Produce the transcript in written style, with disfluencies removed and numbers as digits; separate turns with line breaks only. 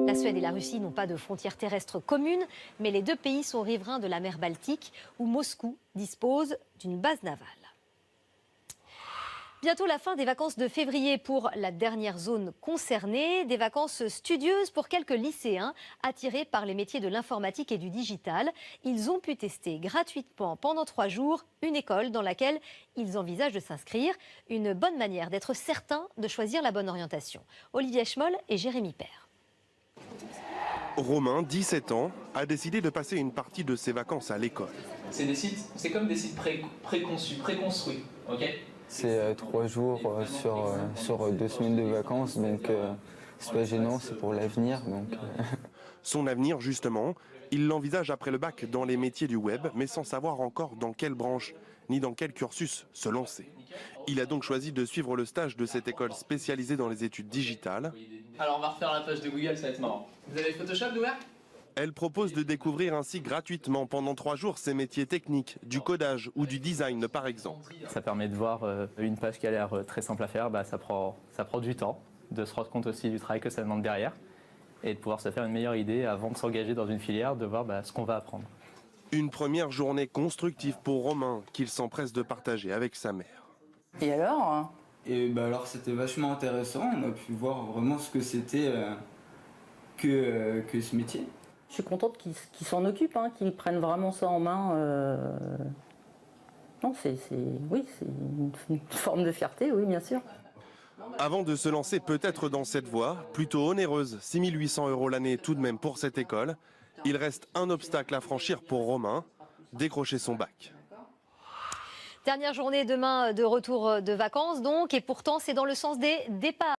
La Suède et la Russie n'ont pas de frontières terrestres communes, mais les deux pays sont riverains de la mer Baltique, où Moscou dispose d'une base navale. Bientôt la fin des vacances de février pour la dernière zone concernée, des vacances studieuses pour quelques lycéens attirés par les métiers de l'informatique et du digital. Ils ont pu tester gratuitement pendant 3 jours une école dans laquelle ils envisagent de s'inscrire. Une bonne manière d'être certain de choisir la bonne orientation. Olivier Schmoll et Jérémy Père.
Romain, 17 ans, a décidé de passer une partie de ses vacances à l'école.
C'est comme des sites préconçus, préconstruits, ok ?
C'est 3 jours sur 2 semaines de vacances, donc c'est pas gênant, c'est pour l'avenir.
Son avenir, justement, il l'envisage après le bac dans les métiers du web, mais sans savoir encore dans quelle branche ni dans quel cursus se lancer. Il a donc choisi de suivre le stage de cette école spécialisée dans les études digitales.
Alors on va refaire la page de Google, ça va être marrant. Vous avez Photoshop d'ouvert ?
Elle propose de découvrir ainsi gratuitement pendant 3 jours ces métiers techniques, du codage ou du design par exemple.
Ça permet de voir une page qui a l'air très simple à faire, ça prend du temps, de se rendre compte aussi du travail que ça demande derrière et de pouvoir se faire une meilleure idée avant de s'engager dans une filière, de voir ce qu'on va apprendre.
Une première journée constructive pour Romain qu'il s'empresse de partager avec sa mère.
Et alors ?
Alors c'était vachement intéressant, on a pu voir vraiment ce que c'était que ce métier.
Je suis contente qu'ils s'en occupent, qu'ils prennent vraiment ça en main. Non, c'est une forme de fierté, oui, bien sûr.
Avant de se lancer peut-être dans cette voie, plutôt onéreuse, 6 800 € l'année tout de même pour cette école, il reste un obstacle à franchir pour Romain, décrocher son bac.
Dernière journée demain de retour de vacances donc, et pourtant c'est dans le sens des départs.